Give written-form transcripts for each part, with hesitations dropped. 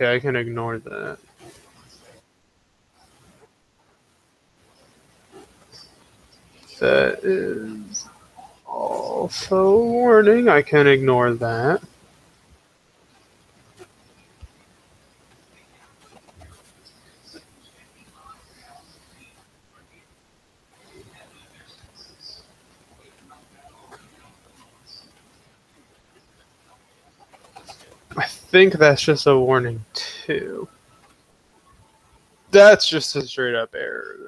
Okay, I can ignore that. That is also a warning. I can ignore that. I think that's just a warning too. That's just a straight up error though.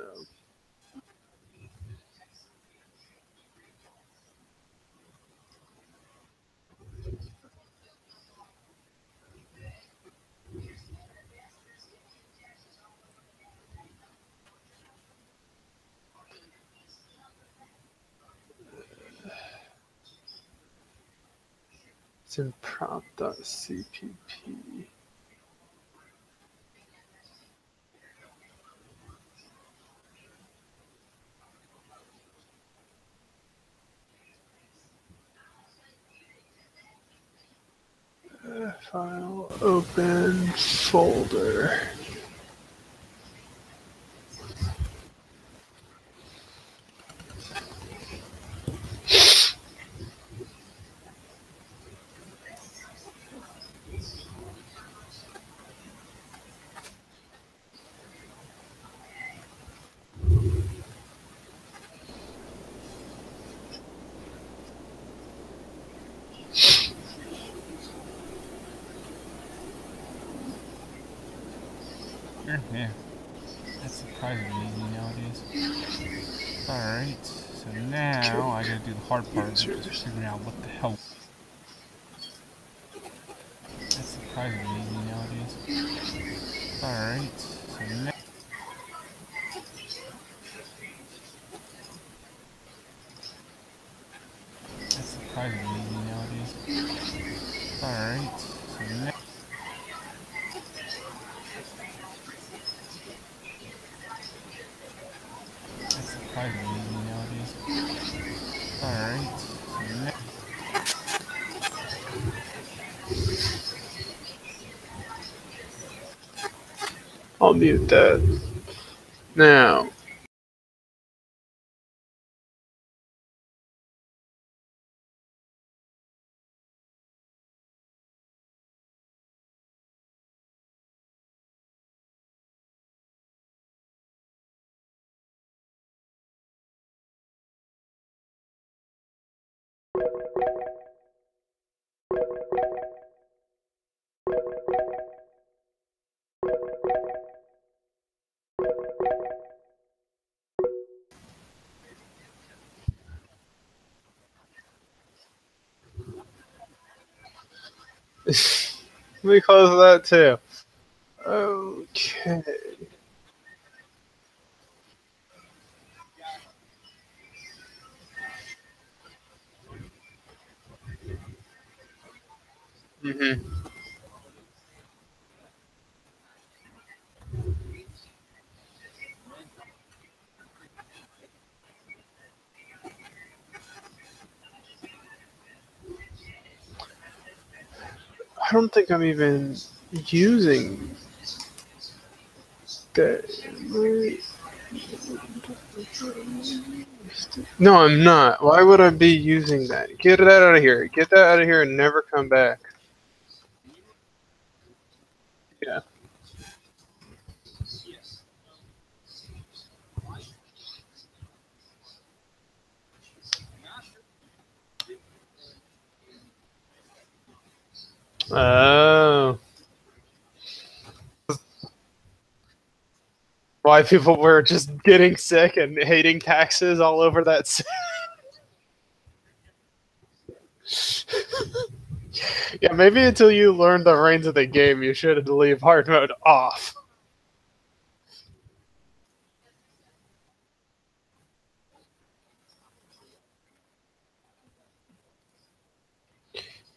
It's in prompt.cpp. File, open, folder. Yeah, that's surprisingly easy nowadays. Alright, so now I gotta do the hard part of just figuring out what the hell. That's surprisingly easy nowadays. Alright, so now. That's surprisingly easy nowadays. Alright, so now. That's surprisingly easy nowadays. Alright, so now. I'll mute that. Now. Let me close that too. Okay. I don't think I'm even using that. No, I'm not. Why would I be using that? Get that out of here. Get that out of here and never come back. Yeah. Oh. Why people were just getting sick and hating taxes all over that. Yeah, maybe until you learn the reins of the game, you should leave hard mode off.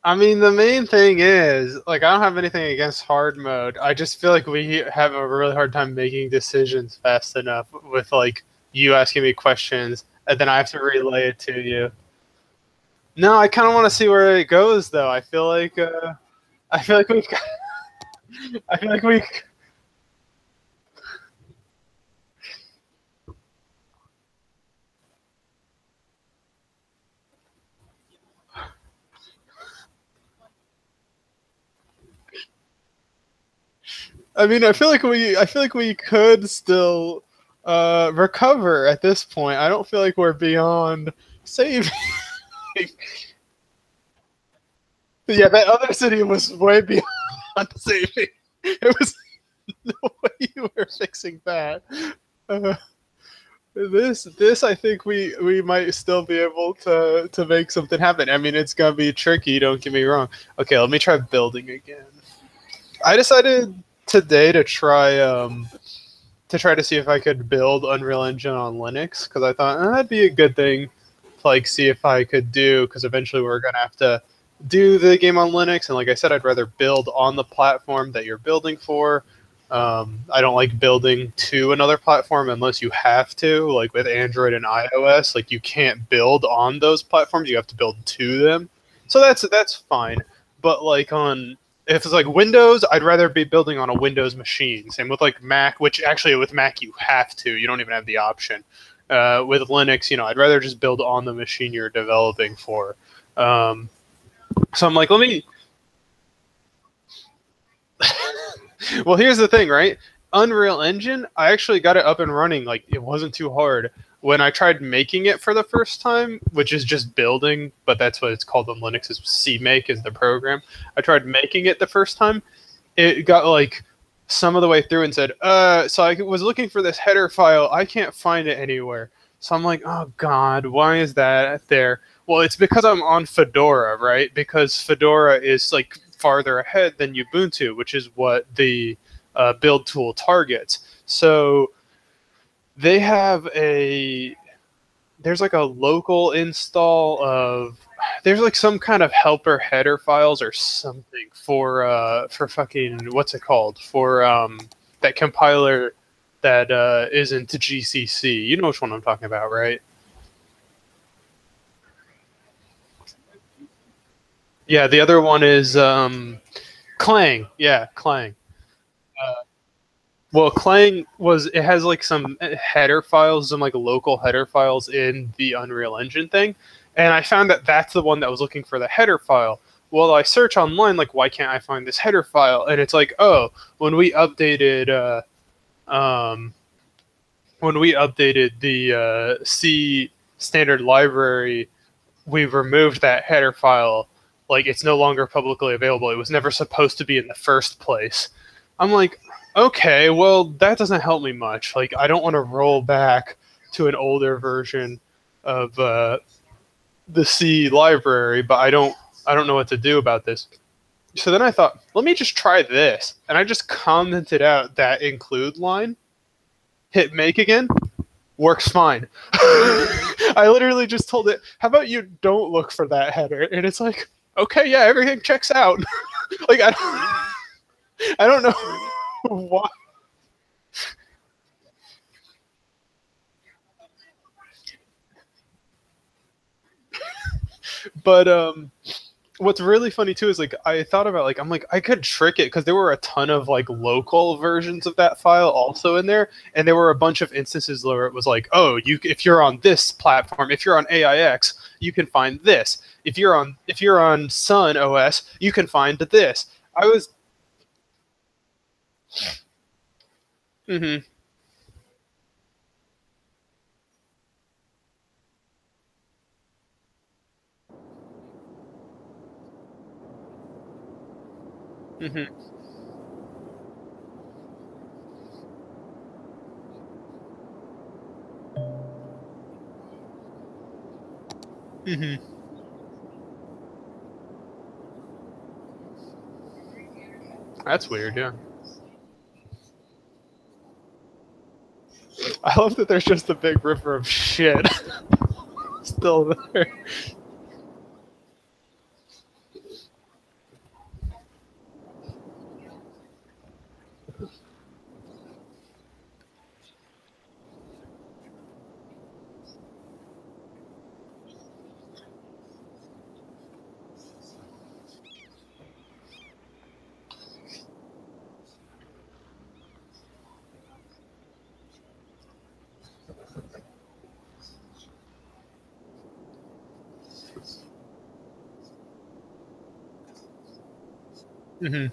I mean, the main thing is, like, I don't have anything against hard mode. I just feel like we have a really hard time making decisions fast enough with, like, you asking me questions, and then I have to relay it to you. No, I kind of want to see where it goes, though. I feel like we've got... I feel like we. I mean, I feel like we could still recover at this point. I don't feel like we're beyond saving. Yeah, that other city was way beyond saving. It was no way you were fixing that. Uh, this I think we might still be able to make something happen. I mean, it's gonna be tricky. Don't get me wrong. Okay, let me try building again. I decided today to try to see if I could build Unreal Engine on Linux because I thought that'd be a good thing to like see if I could do because eventually we're gonna have to do the game on Linux and like I said, I'd rather build on the platform that you're building for. I don't like building to another platform unless you have to. Like with Android and iOS, like you can't build on those platforms; you have to build to them. So that's fine. But like on if it's like Windows, I'd rather be building on a Windows machine. Same with like Mac, which actually with Mac you have to. You don't even have the option. With Linux, you know, I'd rather just build on the machine you're developing for. So I'm like, let me. Well, here's the thing, right? Unreal Engine, I actually got it up and running. Like, it wasn't too hard. When I tried making it for the first time, which is just building, but that's what it's called on Linux, is CMake is the program. I tried making it the first time. It got like some of the way through and said, so I was looking for this header file. I can't find it anywhere. So I'm like, oh God, why is that there? Well, it's because I'm on Fedora, right? Because Fedora is like farther ahead than Ubuntu, which is what the build tool targets. So they have there's like a local install of there's like some kind of helper header files or something for fucking what's it called for that compiler that isn't GCC. You know which one I'm talking about, right? Yeah, the other one is Clang. Yeah, Clang. Well, Clang was it has like some header files, some like local header files in the Unreal Engine thing, and I found that that's the one that was looking for the header file. Well, I search online like why can't I find this header file? And it's like, oh, when we updated um, the C standard library, we removed that header file. Like it's no longer publicly available. It was never supposed to be in the first place. I'm like, okay, well that doesn't help me much. Like I don't want to roll back to an older version of the C library, but I don't know what to do about this. So then I thought, let me just try this, and I just commented out that include line, hit make again, works fine. I literally just told it, how about you don't look for that header? And it's like, okay, yeah, everything checks out. Like, I don't know why. But what's really funny too is like I thought about like I'm like I could trick it because there were a ton of like local versions of that file also in there, and there were a bunch of instances where it was like, oh, you if you're on this platform, if you're on AIX, you can find this. If you're on Sun OS, you can find this. I was. Mm-hmm. Mm-hmm. Mm-hmm. That's weird. Yeah. I love that there's just a big river of shit still there. Hmm.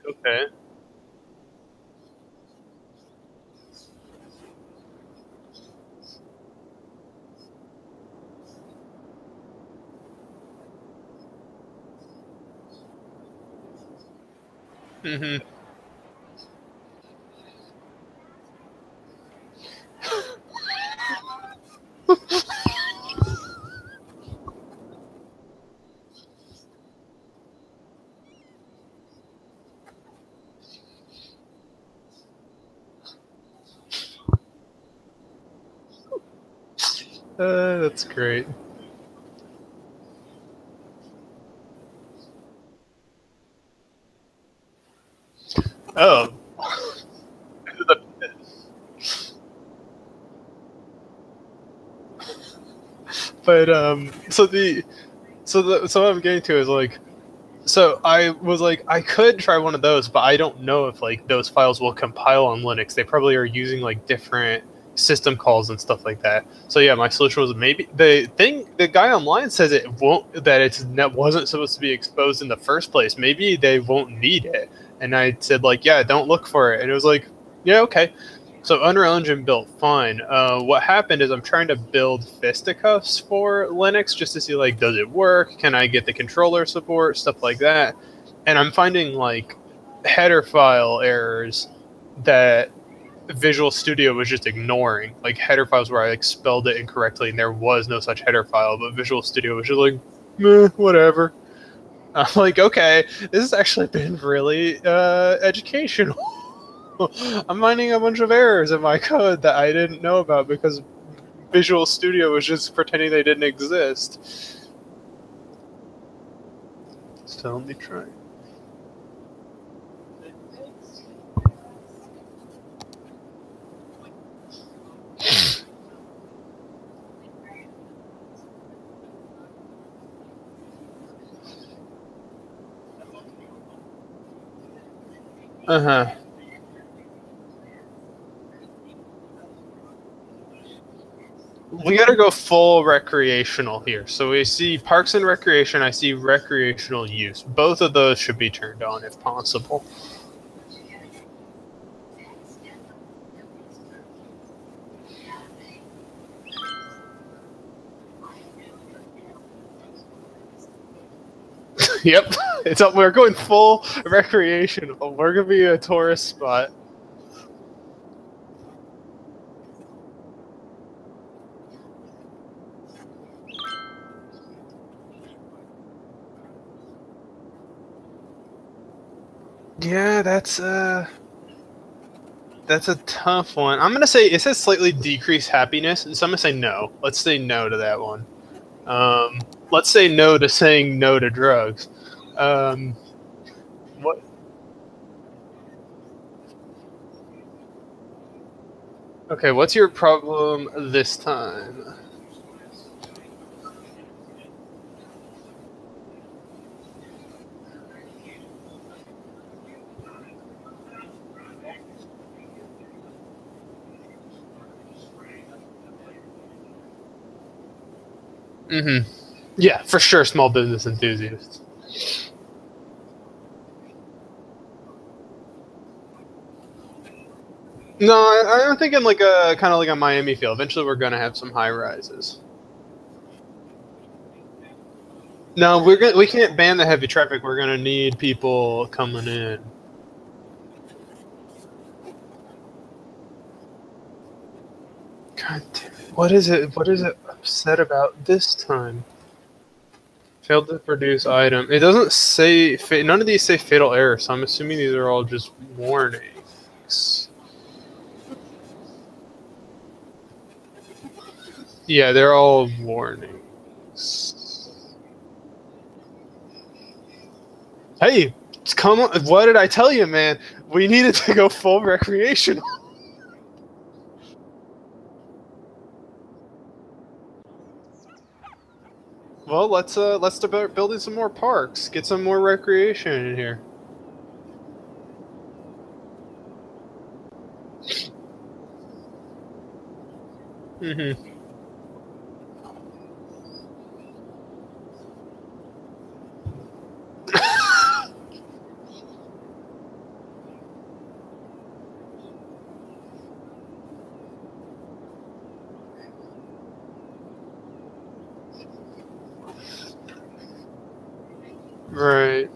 Okay. Hmm. That's great. Oh. But so what I'm getting to is like, so I was like, I could try one of those, but I don't know if like those files will compile on Linux. They probably are using like different system calls and stuff like that. So yeah, my solution was maybe the guy online says it won't, that wasn't supposed to be exposed in the first place. Maybe they won't need it. And I said like, yeah, don't look for it. And it was like, yeah, okay. So Unreal Engine built fine. What happened is I'm trying to build fisticuffs for Linux just to see like, does it work? Can I get the controller support? Stuff like that. And I'm finding like header file errors that Visual Studio was just ignoring. Like header files where I like spelled it incorrectly and there was no such header file, but Visual Studio was just like, meh, whatever. I'm like, okay, this has actually been really educational. I'm finding a bunch of errors in my code that I didn't know about because Visual Studio was just pretending they didn't exist. So let me try. Uh-huh. We gotta go full recreational here. So we see parks and recreation, I see recreational use. Both of those should be turned on if possible. Yep. It's up, we're going full recreational. We're gonna be a tourist spot. Yeah, that's a tough one. I'm gonna say it says slightly decreased happiness, and so I'm gonna say no. Let's say no to that one. Let's say no to saying no to drugs. Um, what? Okay, what's your problem this time? Mm-hmm. Yeah, for sure, small business enthusiasts. No, I'm thinking like a kind of like a Miami feel. Eventually, we're gonna have some high rises. No, we can't ban the heavy traffic. We're gonna need people coming in. God damn it. What is it? What is it upset about this time? Failed to produce item. It doesn't say. None of these say fatal error, so I'm assuming these are all just warnings. Yeah, they're all warnings. Hey, come on! What did I tell you, man? We needed to go full recreational. Well, let's start building some more parks. Get some more recreation in here. Mm-hmm. Right.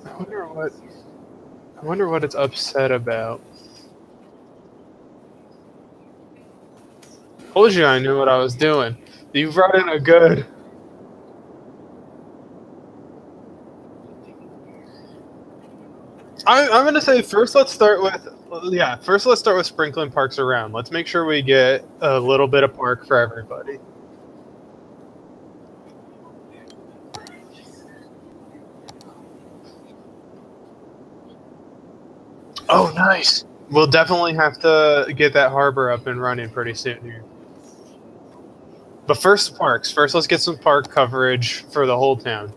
I wonder what it's upset about. Told you I knew what I was doing. You brought in a good. I'm gonna say first. Let's start with First, let's start with sprinkling parks around. Let's make sure we get a little bit of park for everybody. Oh, nice. We'll definitely have to get that harbor up and running pretty soon here. But first, parks. First, let's get some park coverage for the whole town.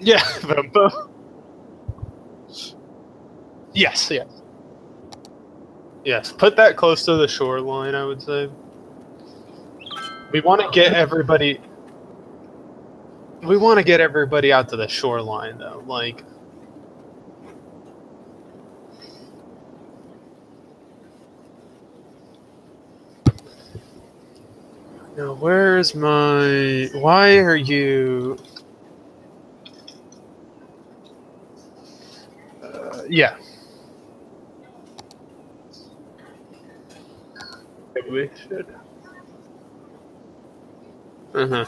Yeah. Yes. Yes. Yes. Put that close to the shoreline, I would say. We want to get everybody. We want to get everybody out to the shoreline, though. Like. Now, where's my... Why are you... yeah. We should. Uh-huh.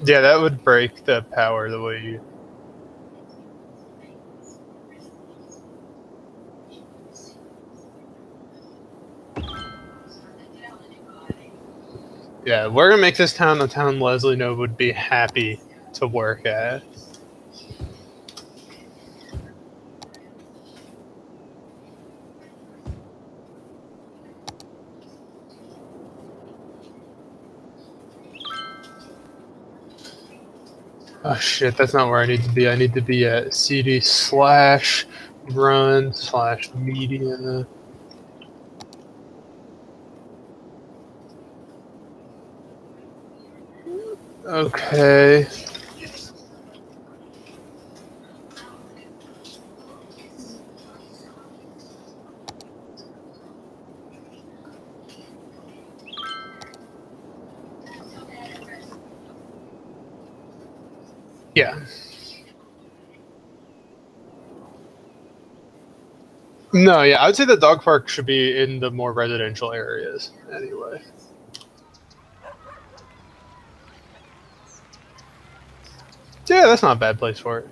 Yeah, that would break the power the way you... Yeah, we're gonna make this town a town Leslie Knope would be happy to work at. Oh shit, that's not where I need to be. I need to be at cd/run/media. Okay. Yeah. No, yeah, I would say the dog park should be in the more residential areas anyway. Yeah, that's not a bad place for it.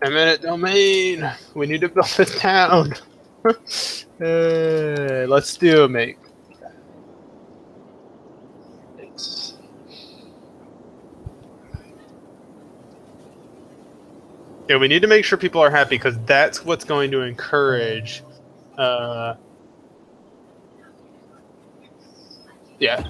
Eminent domain. We need to build this town. Let's do it, mate. Yeah, we need to make sure people are happy because that's what's going to encourage. Yeah.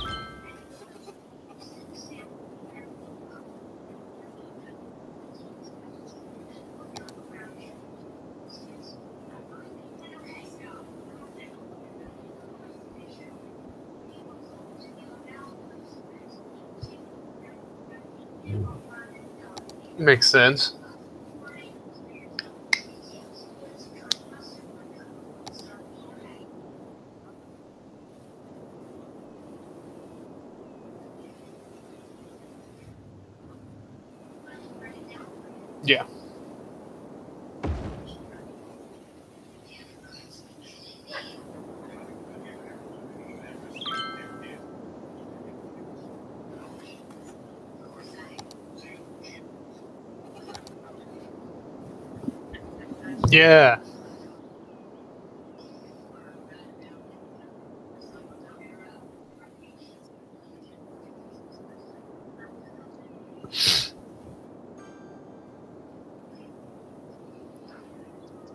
Makes sense. Yeah. Yeah.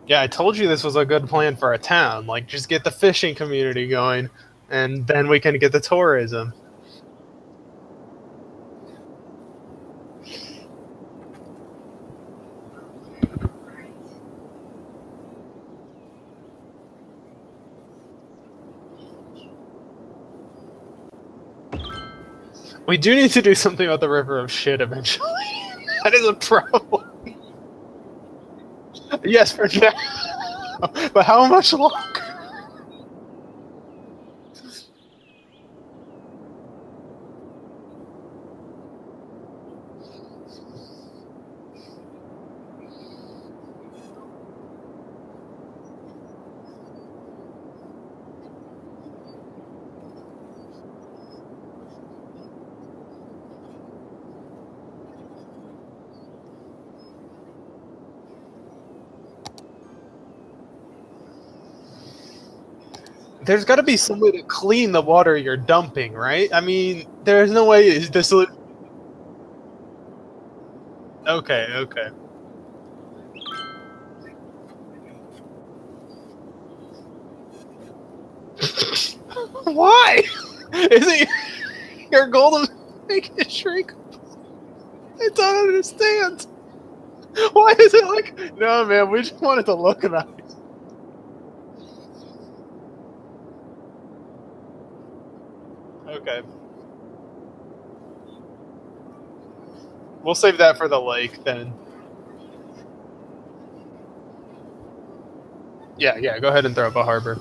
Yeah, I told you this was a good plan for a town. Like, just get the fishing community going, and then we can get the tourism. We do need to do something about the river of shit eventually. That is a problem. Yes, for now. But how much longer? There's got to be some way to clean the water you're dumping, right? I mean, there's no way this. Okay, okay. Why? Is it your goal to make it shrink? I don't understand. Why is it like, no, man, we just wanted to look nice. Okay. We'll save that for the lake then. Yeah, yeah, go ahead and throw up a harbor.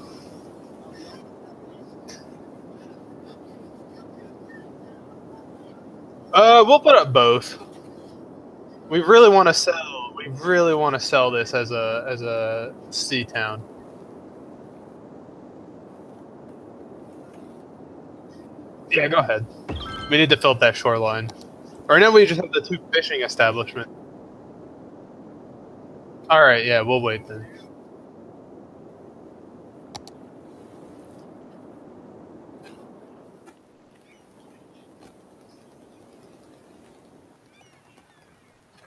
We'll put up both. We really want to sell. We really want to sell this as a sea town. Yeah, go ahead. We need to fill up that shoreline. Or now we just have the 2 fishing establishments. All right, yeah, we'll wait then.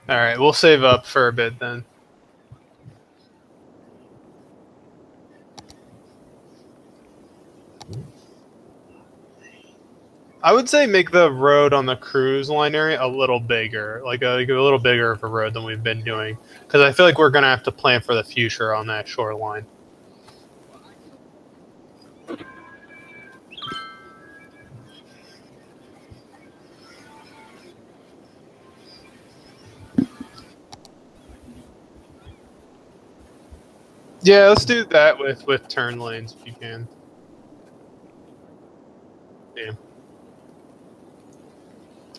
All right, we'll save up for a bit then. I would say make the road on the cruise line area a little bigger, like a little bigger of a road than we've been doing, because I feel like we're gonna have to plan for the future on that shoreline. Yeah, let's do that with turn lanes if you can. Yeah.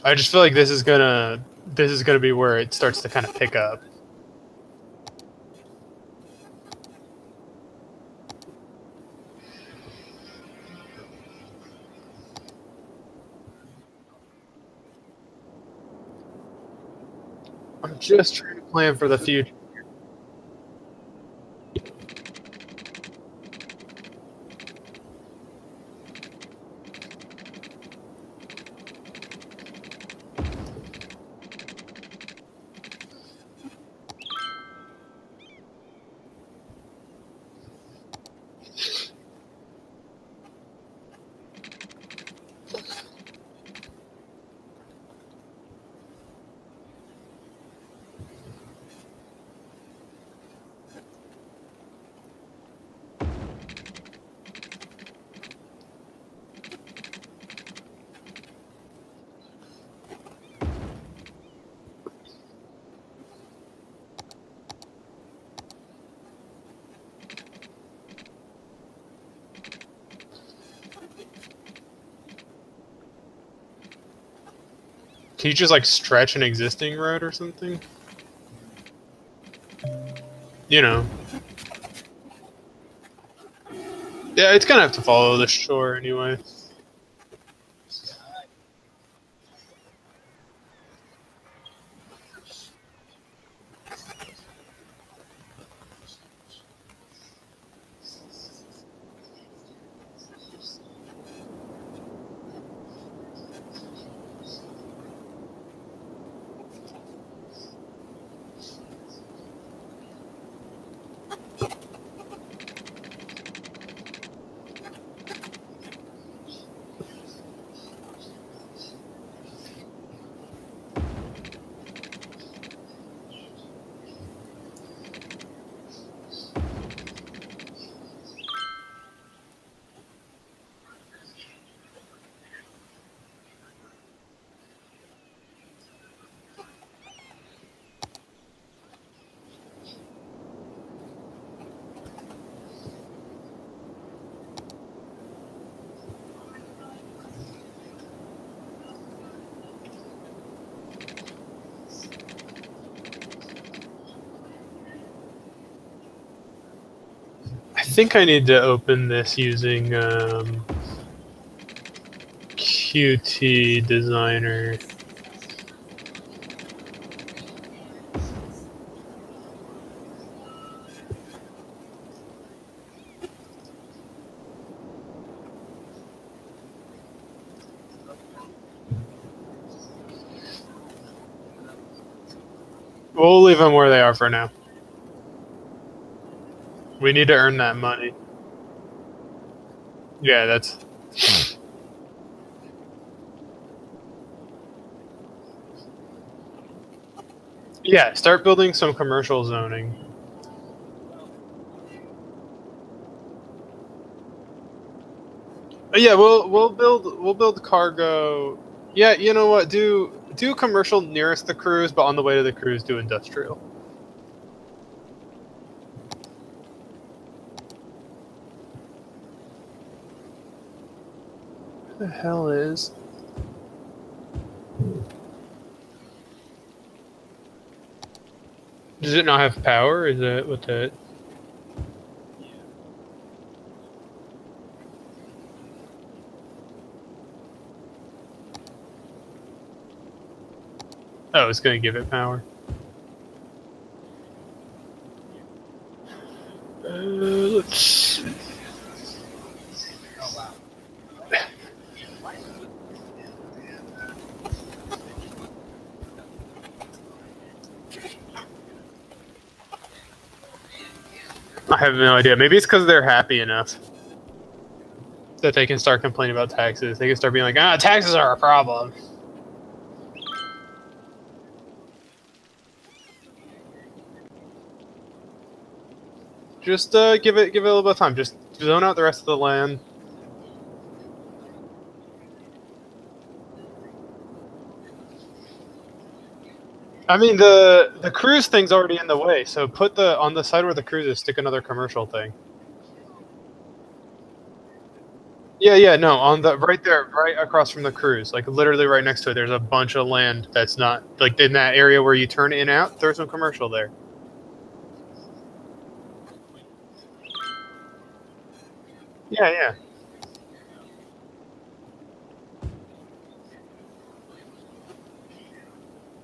I just feel like this is gonna be where it starts to kind of pick up. I'm just trying to plan for the future. Can you just like stretch an existing road or something? You know. Yeah, it's gonna have to follow the shore anyway. think I need to open this using Qt Designer. We'll leave them where they are for now. We need to earn that money. Yeah, that's... Yeah, start building some commercial zoning. Yeah, we'll build cargo. Yeah, you know what? Do commercial nearest the cruise, but on the way to the cruise, do industrial. What the hell is? Does it not have power? Is that what that? Oh, it's gonna give it power. Let's see. I have no idea. Maybe it's because they're happy enough that they can start complaining about taxes. They can start being like, ah, taxes are a problem. Just give it a little bit of time. Just zone out the rest of the land. I mean, the cruise thing's already in the way, so put on the side where the cruise is, stick another commercial thing. Yeah, no, on the right there, right across from the cruise, like literally right next to it. There's a bunch of land that's not like in that area where you turn in and out. Throw some commercial there. Yeah.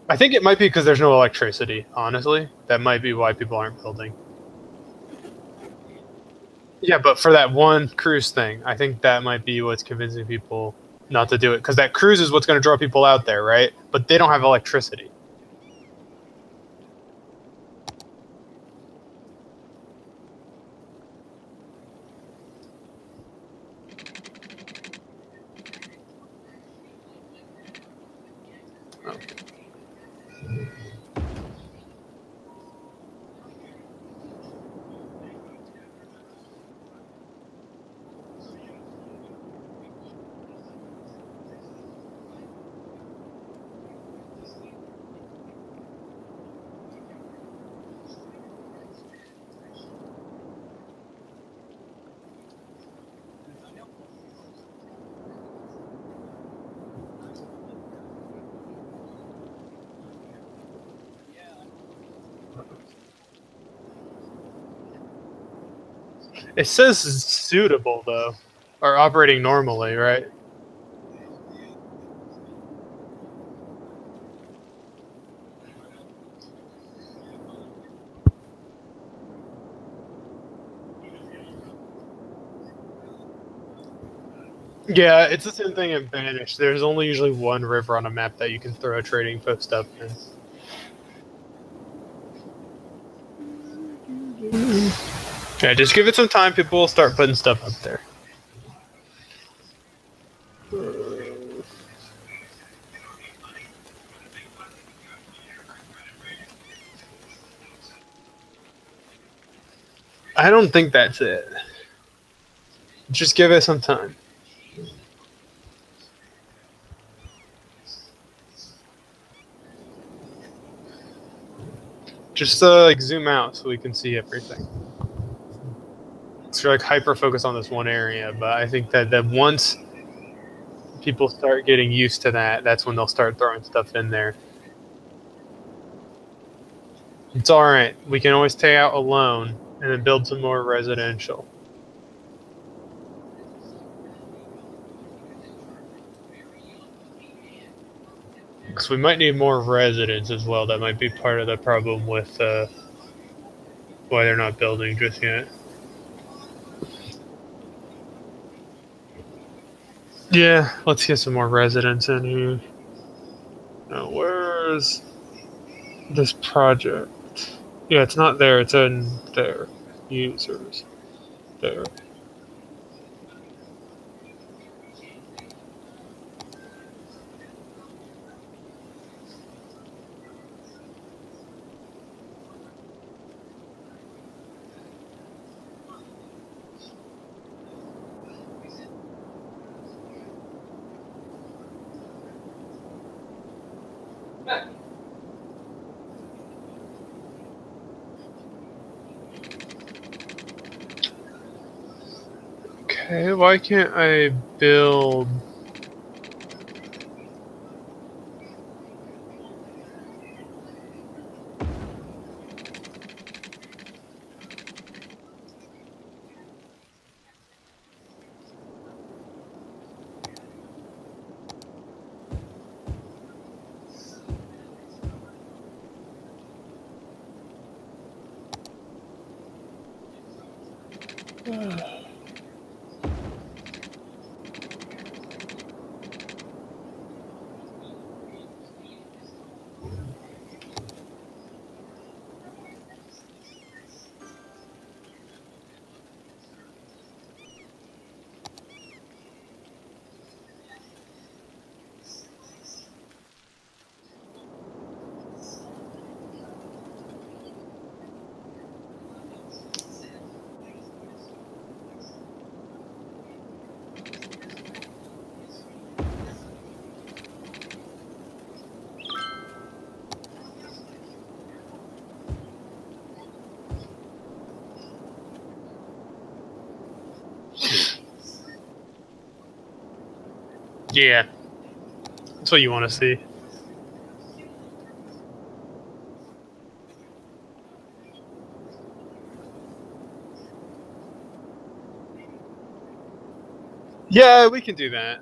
I think it might be because there's no electricity, honestly. That might be why people aren't building. Yeah, but for that one cruise thing, I think that might be what's convincing people not to do it. Because that cruise is what's going to draw people out there, right? But they don't have electricity. It says suitable, though. Or operating normally, right? Yeah, it's the same thing in Banish. There's only usually one river on a map that you can throw a trading post up in. Yeah, just give it some time. People will start putting stuff up there. I don't think that's it. Just give it some time. Just like zoom out so we can see everything. So like hyper focus on this one area, but I think that once people start getting used to that, that's when they'll start throwing stuff in there. It's all right. We can always take out a loan and then build some more residential. Because we might need more residents as well. That might be part of the problem with why they're not building just yet. Yeah, let's get some more residents in here. Now, where's this project? Yeah, it's not there. It's in there. Users. There. Okay, why can't I build... Yeah. That's what you want to see. Yeah, we can do that.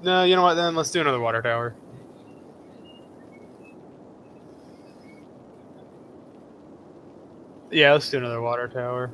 No, you know what then? Let's do another water tower. Yeah, let's do another water tower.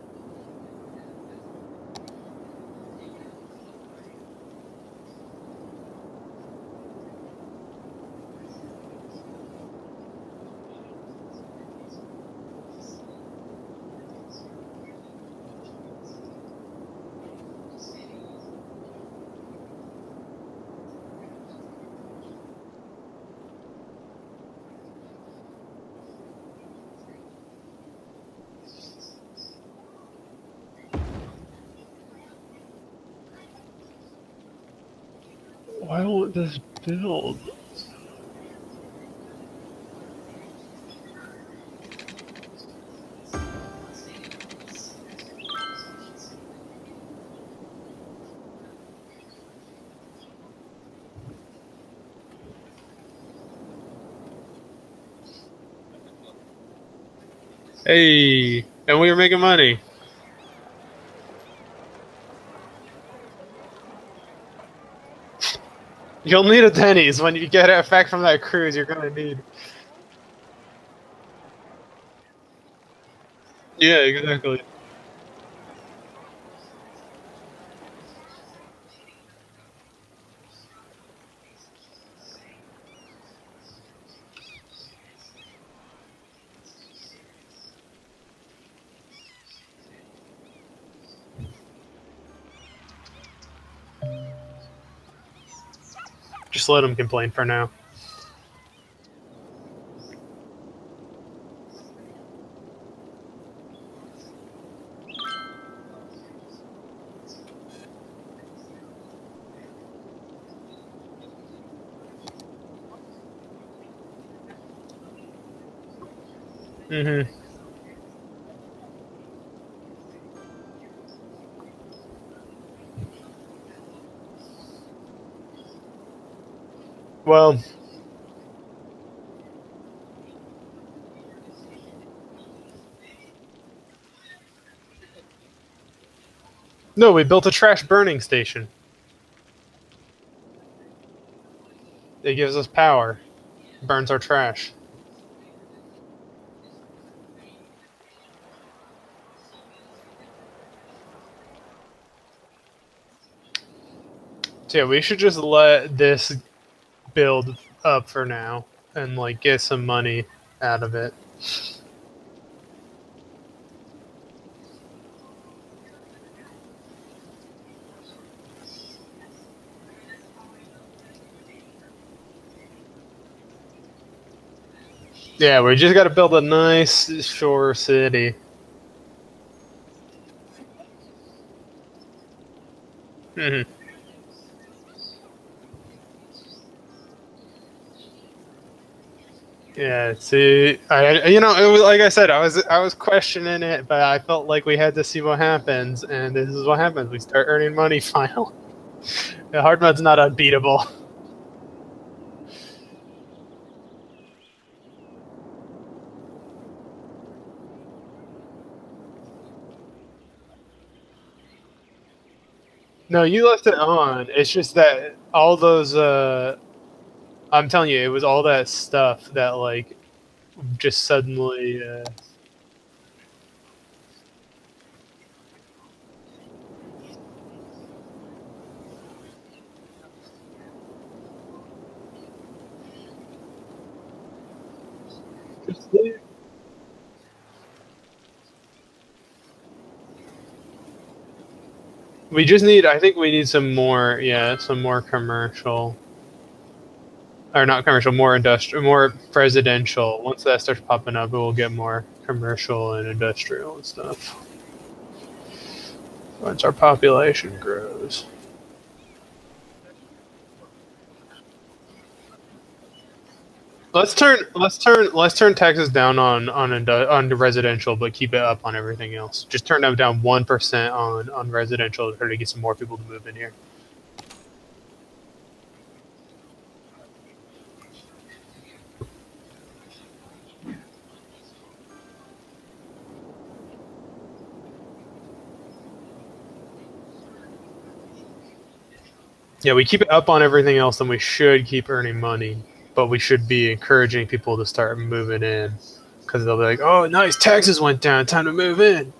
Why won't this build? Hey, and we were making money. You'll need a Denny's when you get it back from that cruise. You're gonna need. Yeah, exactly. Just let him complain for now. Mm-hmm. Well, no, we built a trash burning station. It gives us power. Burns our trash. So yeah, we should just let this build up for now and like get some money out of it. Yeah, we just got to build a nice shore city. Mm-hmm. Yeah, see, it was like I said, I was questioning it, but I felt like we had to see what happens, and this is what happens. We start earning money finally. The hard mode's not unbeatable. No, you left it on. It's just that all those I'm telling you, it was all that stuff that like just suddenly we just need I think we need some more some more commercial or not commercial, more industrial, more residential. Once that starts popping up, it will get more commercial and industrial and stuff. Once our population grows. Let's turn taxes down on residential, but keep it up on everything else. Just turn them down 1% on residential to try to get some more people to move in here. Yeah, we keep it up on everything else, then we should keep earning money, but we should be encouraging people to start moving in because they'll be like, "Oh, nice, taxes went down, time to move in."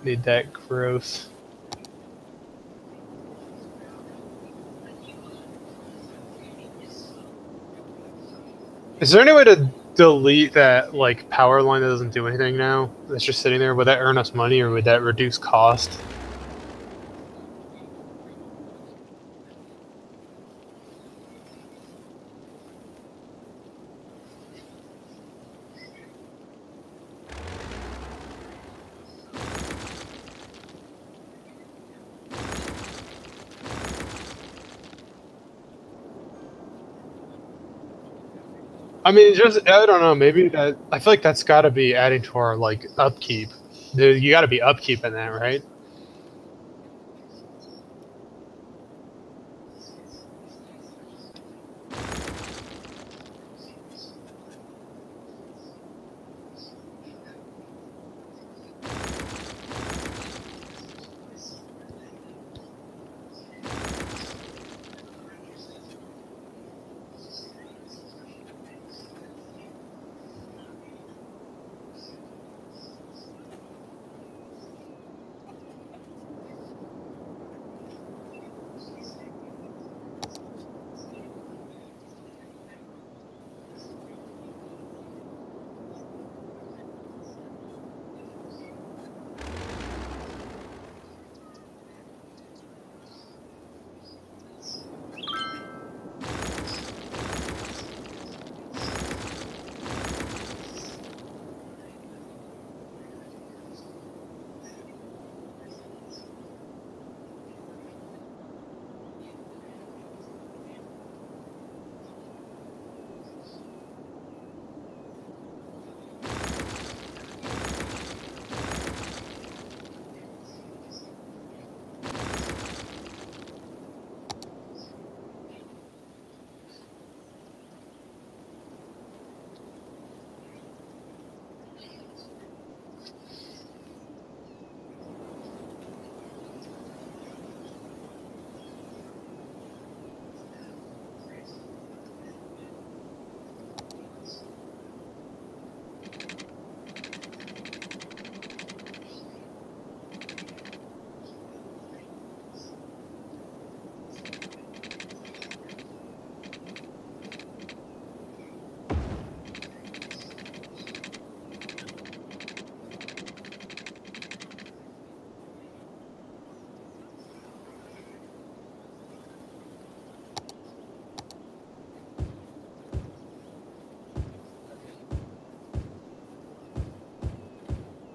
Need that growth. Is there any way to delete that like power line that doesn't do anything now? That's just sitting there. Would that earn us money or would that reduce cost? I mean, just I don't know. Maybe that I feel like that's got to be adding to our like upkeep. You got to be upkeep in that, right?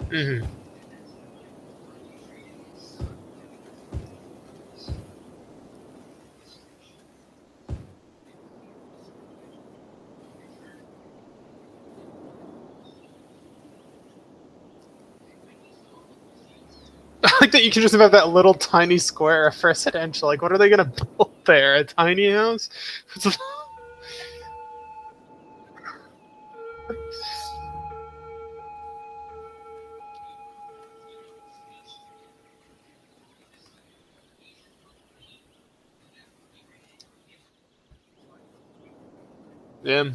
Mm-hmm. I like that you can just have that little tiny square of residential. Like, what are they gonna build there? A tiny house? Yeah.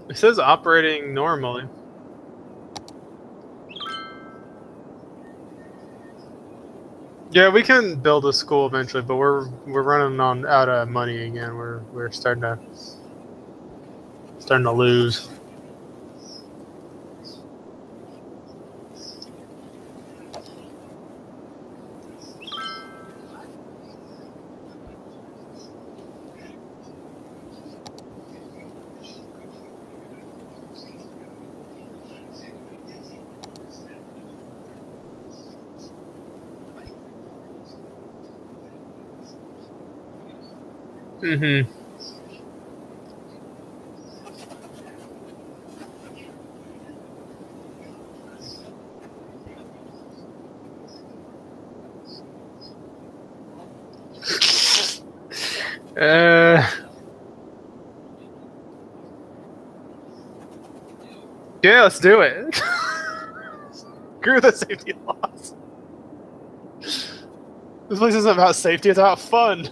It says operating normally. Yeah, we can build a school eventually, but we're running on out of money again. We're starting to lose. Mm-hmm. Uh, yeah, let's do it. Screw the safety laws. This place isn't about safety; it's about fun.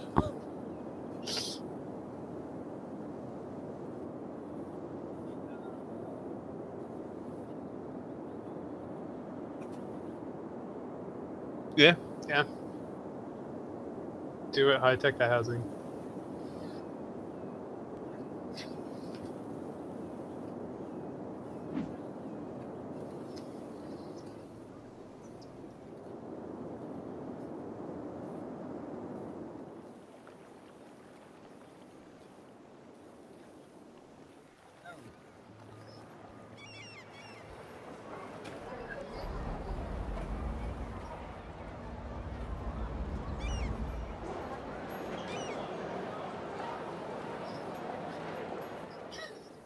Yeah, yeah. Do it. High tech housing.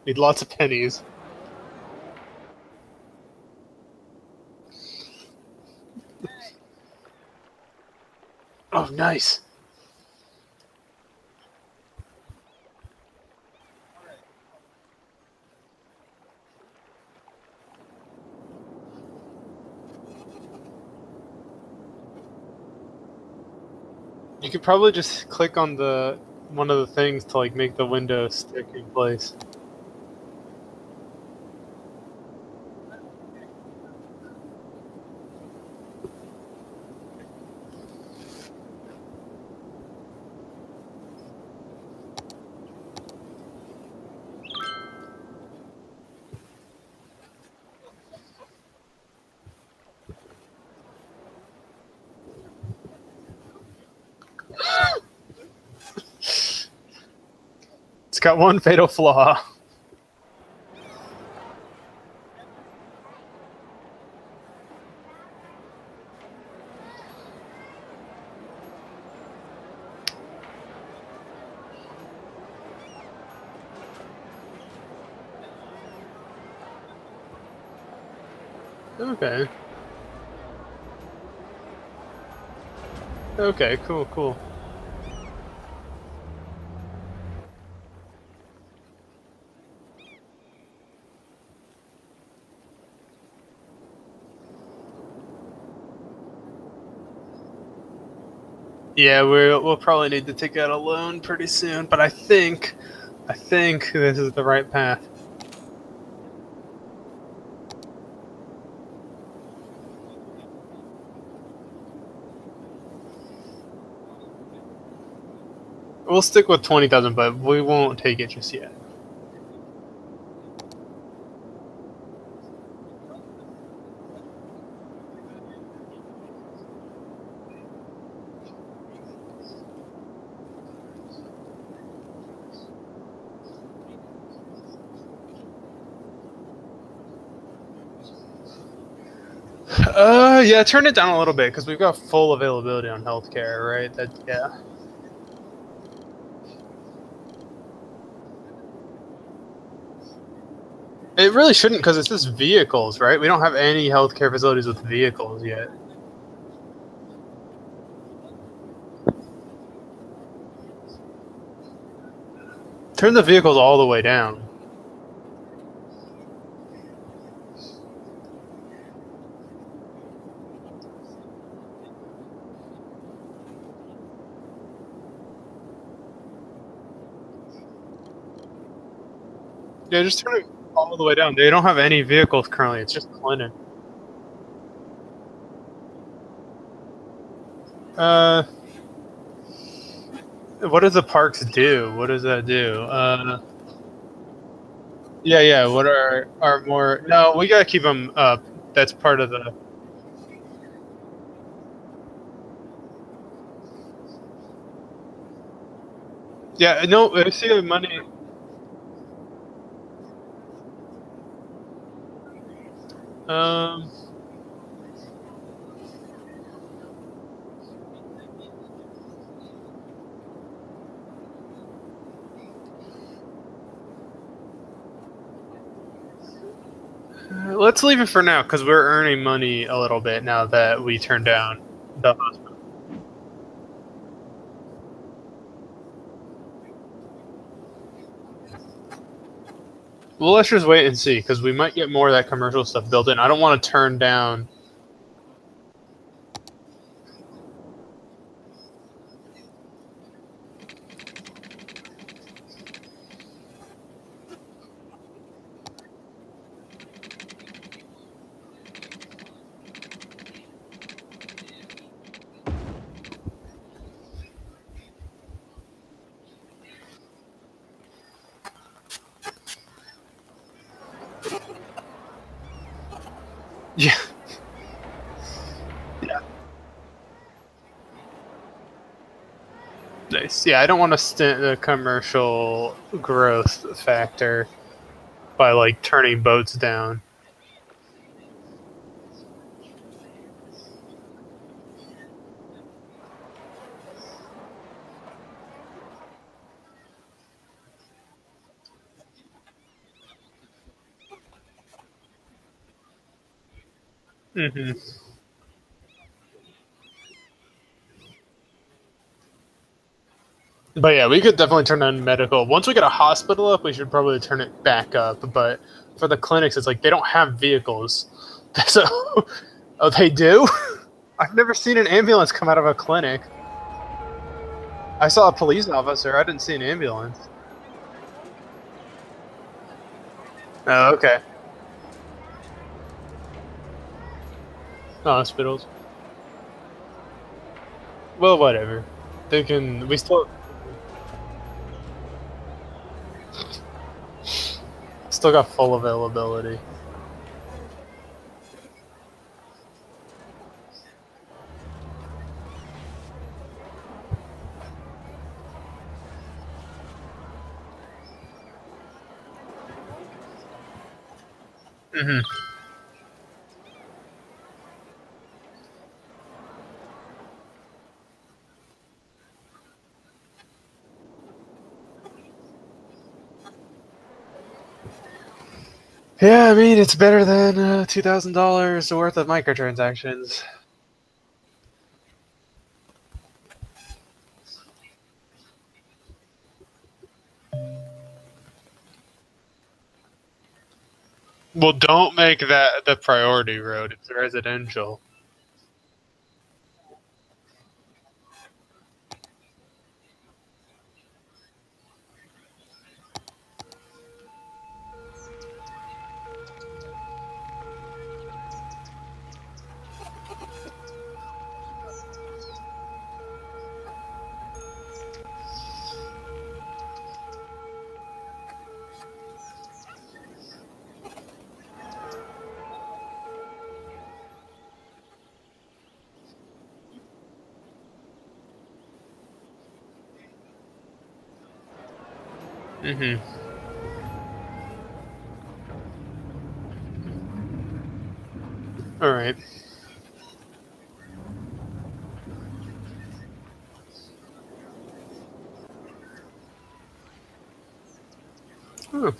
Need lots of pennies. Oh, nice. You could probably just click on the one of the things to like make the window stick in place. It's got one fatal flaw. Okay. Okay, cool, cool. Yeah, we'll probably need to take out a loan pretty soon, but I think this is the right path. We'll stick with 20,000, but we won't take it just yet. Yeah, turn it down a little bit because we've got full availability on healthcare, right? Yeah. It really shouldn't because it's just vehicles, right? We don't have any healthcare facilities with vehicles yet. Turn the vehicles all the way down. Yeah, just turn it all the way down. They don't have any vehicles currently. It's just clinic. What does the parks do? What does that do? Yeah. What are more? No, we gotta keep them up. That's part of the. Yeah, no, I see the money. Um, let's leave it for now because we're earning money a little bit now that we turned down the hospital. Well, let's just wait and see because we might get more of that commercial stuff built in. I don't want to turn down. Yeah. Yeah. Nice. Yeah, I don't want to stint the commercial growth factor by like turning boats down. Mm-hmm. But yeah, we could definitely turn on medical. Once we get a hospital up, we should probably turn it back up. But for the clinics, it's like they don't have vehicles. So, oh, they do? I've never seen an ambulance come out of a clinic. I saw a police officer. I didn't see an ambulance. Oh, okay. Hospitals. Well, whatever. They can. We still got full availability. Mm-hmm. Yeah, I mean it's better than $2,000 worth of microtransactions. Well, don't make that the priority road. It's residential. Mm-hmm. All right. Oh.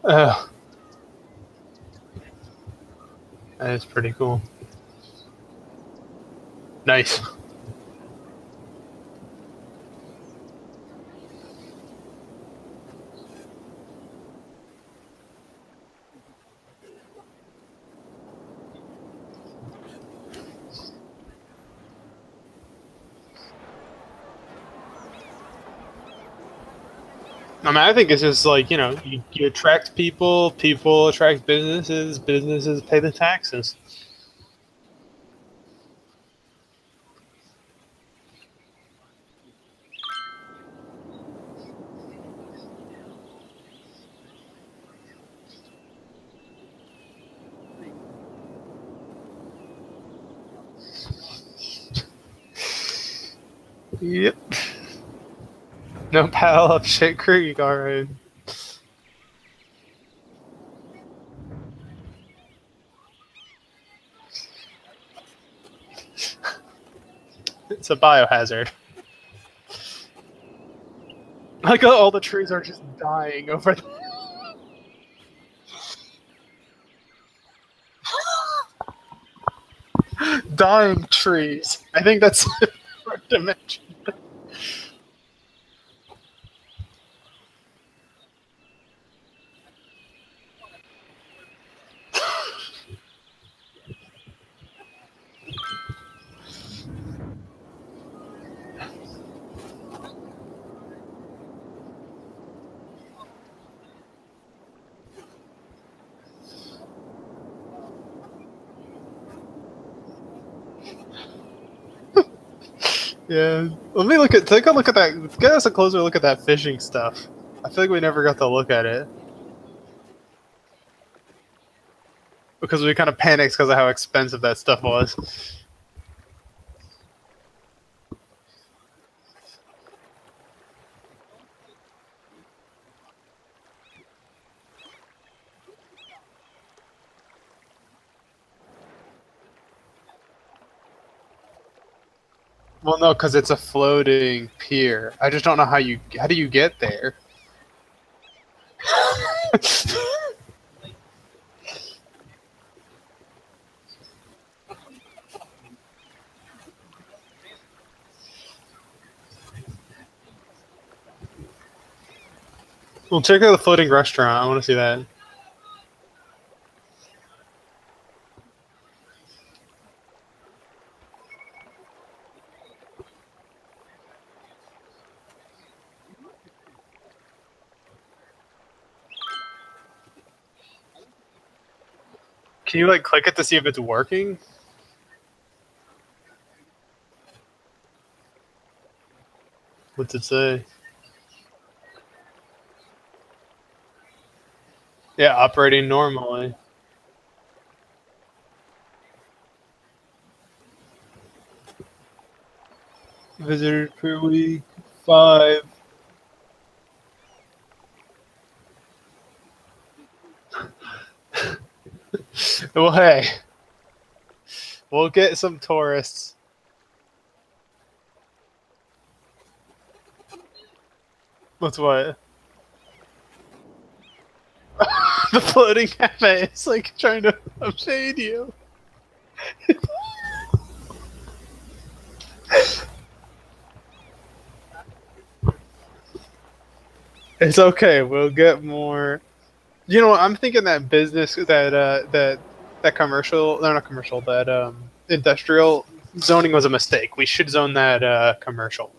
Oh, that is pretty cool. Nice. I mean, I think it's just like, you know, you attract people, people attract businesses, businesses pay the taxes. Yep. No paddle up shit creek, alright. It's a biohazard. Like all the trees are just dying over there. Dying trees. I think that's hard to mention. Yeah. Let me look at take a look at that. Get us a closer look at that fishing stuff. I feel like we never got to look at it. Because we kind of panicked because of how expensive that stuff was. Well, no, because it's a floating pier. I just don't know how do you get there? Well, check out the floating restaurant. I want to see that. Can you like click it to see if it's working? What's it say? Yeah, operating normally. Visitors per week, 5. Well, hey, we'll get some tourists. What's what? The floating cafe is like trying to upshade you. It's okay. We'll get more. You know, I'm thinking that business that commercial, no, not commercial, that industrial zoning was a mistake. We should zone that commercial.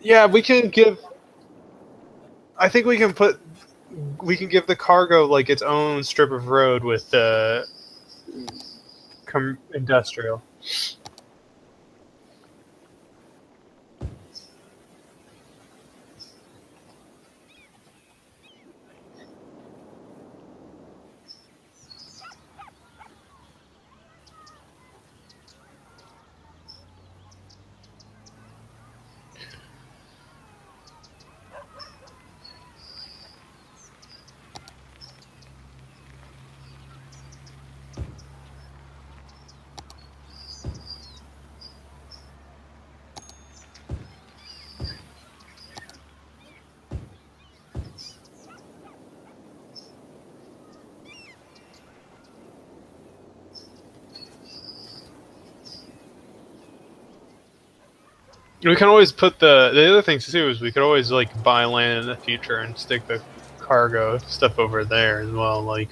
Yeah, we can give. I think we can give the cargo like its own strip of road with the industrial. We can always put the other thing too is we could always like buy land in the future and stick the cargo stuff over there as well. Like,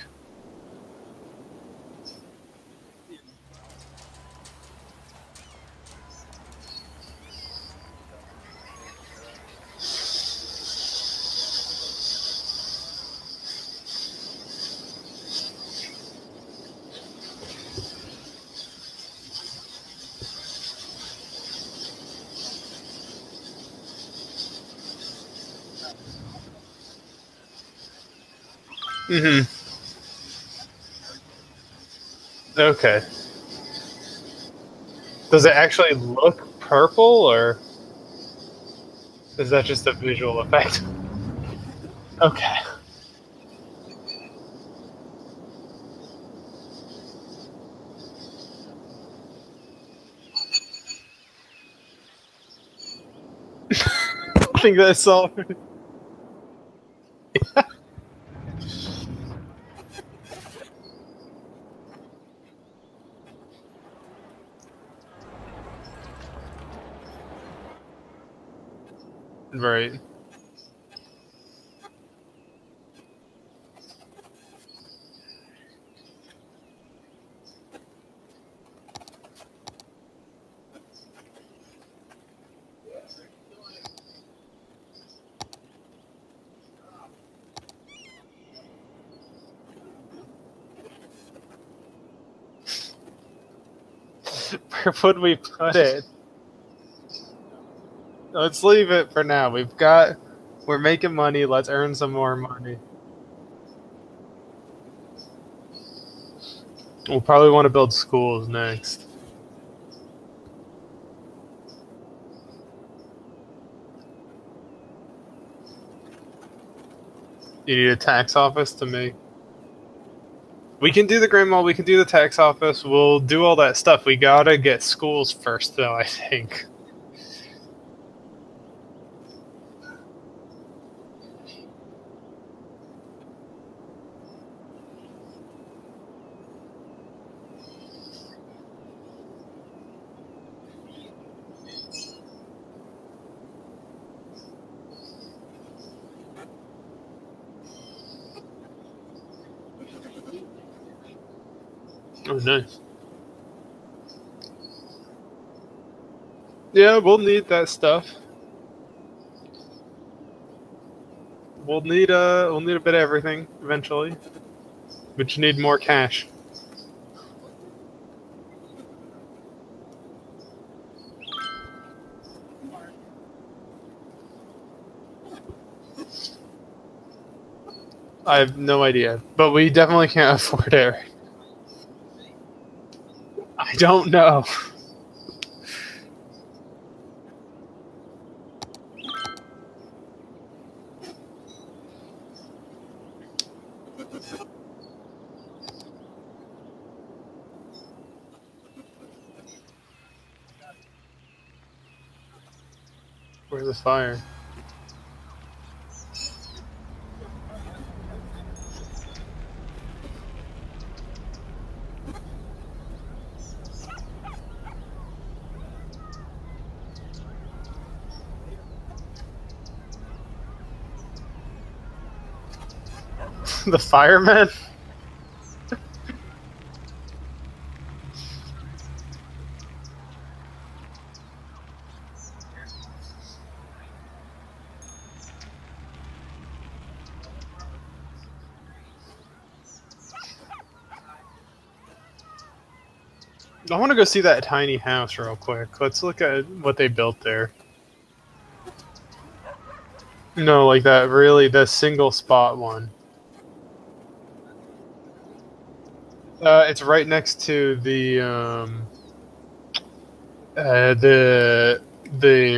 okay. Does it actually look purple, or is that just a visual effect? Okay. I think that's all. Right. Where would we put it? Let's leave it for now. We're making money. Let's earn some more money. We'll probably want to build schools next. You need a tax office to make. We can do the Grand Mall. We can do the tax office. We'll do all that stuff. We gotta get schools first, though, I think. Oh, nice. Yeah, we'll need that stuff. We'll need a bit of everything eventually, but you need more cash. I have no idea, but we definitely can't afford it. I don't know. Where's the fire? The firemen? I want to go see that tiny house real quick. Let's look at what they built there. No, like that really, the single spot one. It's right next to the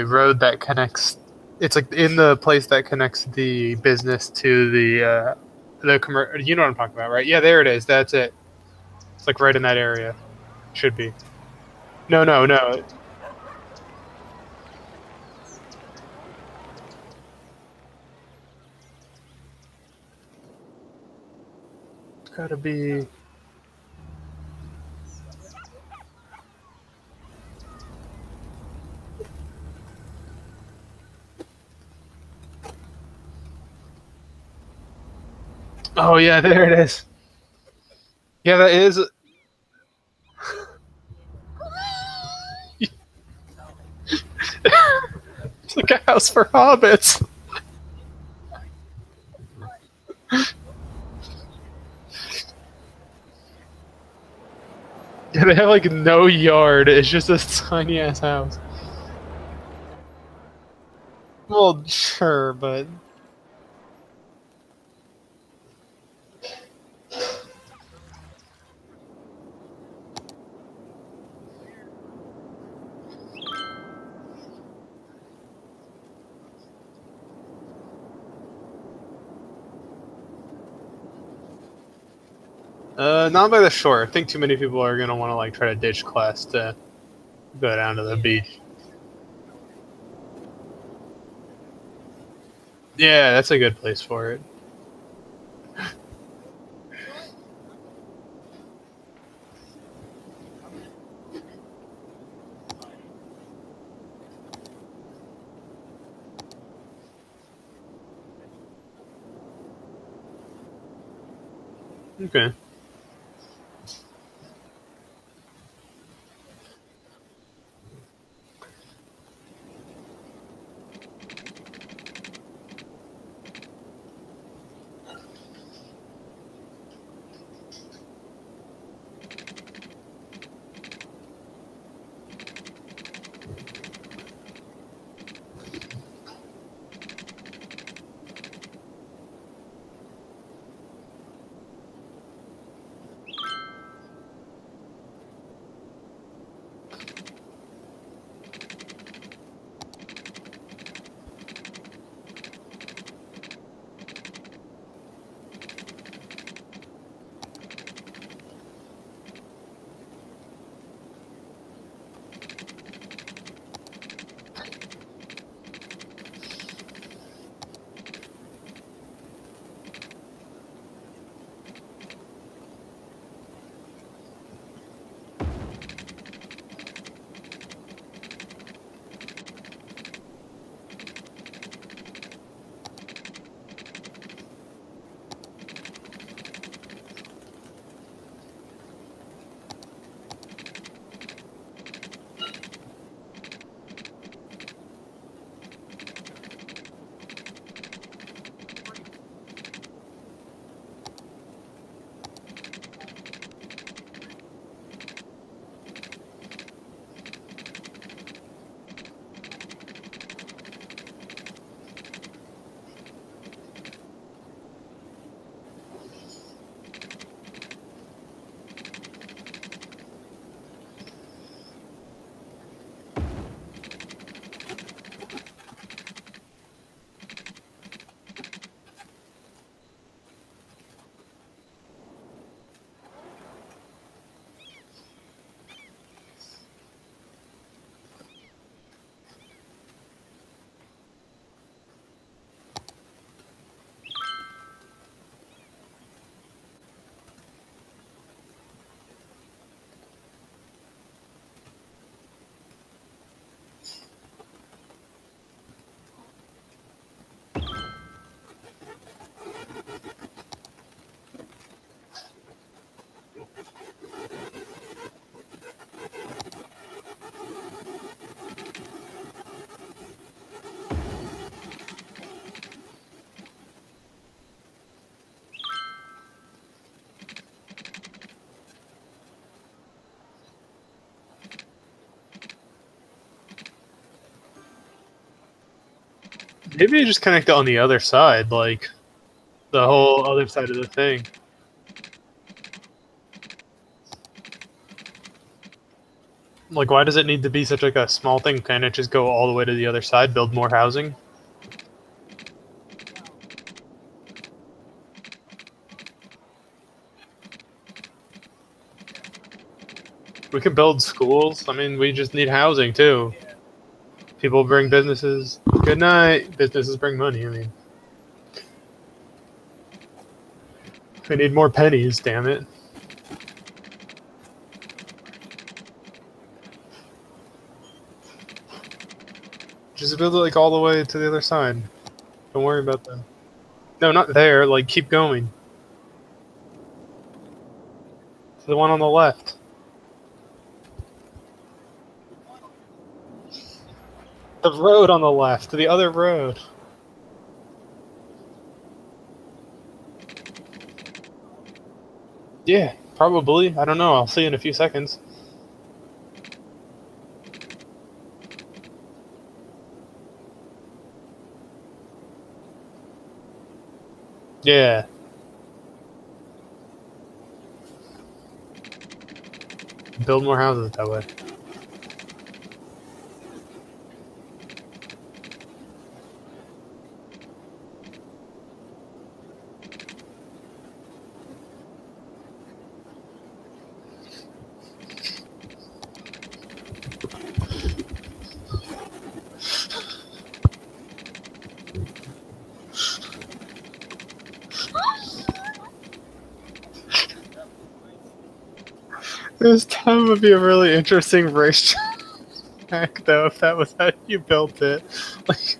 road that connects. It's like in the place that connects the business to the commercial. You know what I'm talking about, right? Yeah, there it is. That's it. It's like right in that area. Should be. No, no, no. It's gotta be. Oh yeah, there it is. Yeah, that is. It's like a house for hobbits. Yeah, they have like no yard. It's just this tiny ass house. Well, sure, but not by the shore. I think too many people are gonna want to like try to ditch class to go down to the beach. Yeah, that's a good place for it. Okay. Maybe you just connect it on the other side, like the whole other side of the thing. Like, why does it need to be such like a small thing? Can't it just go all the way to the other side, build more housing? We could build schools. I mean, we just need housing too. People bring businesses. Good night. Businesses bring money. I mean, we need more pennies. Damn it. Just build it like all the way to the other side. Don't worry about them. No, not there. Like, keep going. To the one on the left. The road on the left. To the other road. Yeah, probably. I don't know. I'll see you in a few seconds. Yeah. Build more houses that way. This time would be a really interesting race track, though, if that was how you built it. Like,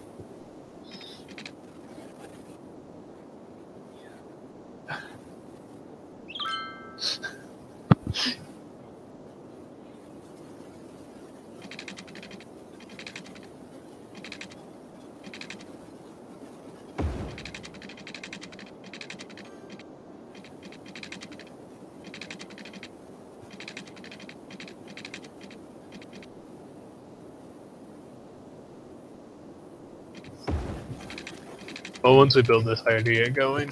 well, once we build this, I gotta get going.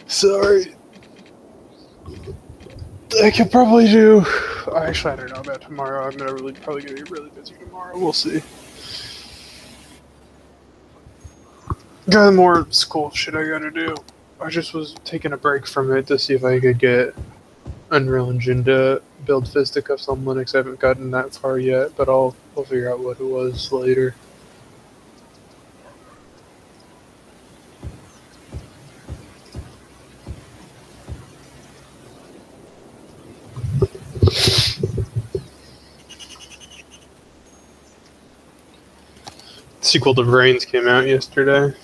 Sorry. I could probably do. Actually, I don't know about tomorrow. I'm probably gonna be really busy tomorrow. We'll see. Got more school shit I gotta do. I just was taking a break from it to see if I could get Unreal Engine to build fisticuffs on Linux. I haven't gotten that far yet, but I'll figure out what it was later. Sequel to Brains came out yesterday.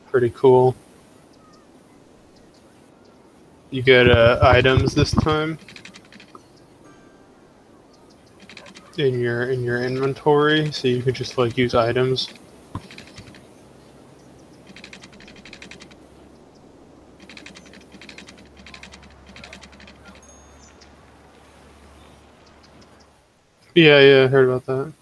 Pretty cool. You get items this time in your inventory, so you could just like use items. Yeah, I heard about that.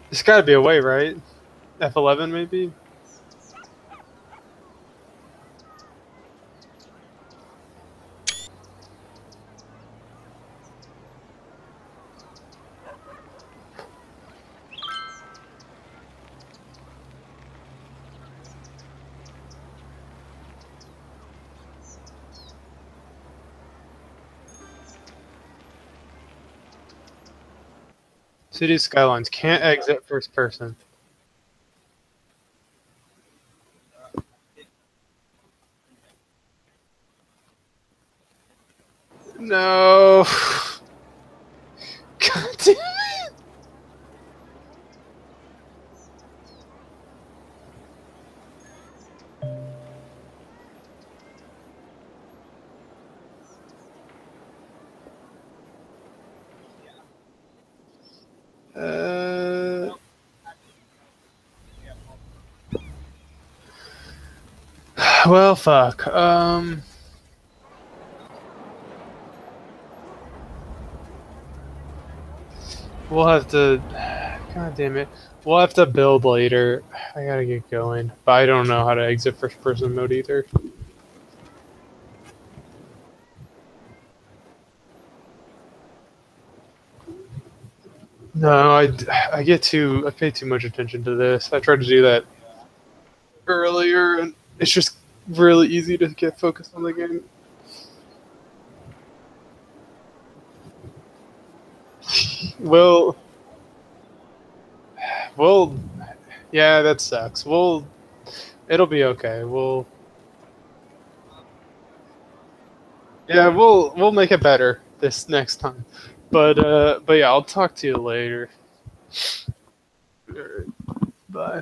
There's gotta be a way, right? F11 maybe? City Skylines can't exit first person. No. Well, fuck. We'll have to. God damn it. We'll have to build later. I gotta get going. But I don't know how to exit first person mode either. No, I pay too much attention to this. I tried to do that earlier, and it's just really easy to get focused on the game. Well, well, yeah, that sucks. It'll be okay. We'll make it better this next time. But yeah, I'll talk to you later. All right, bye.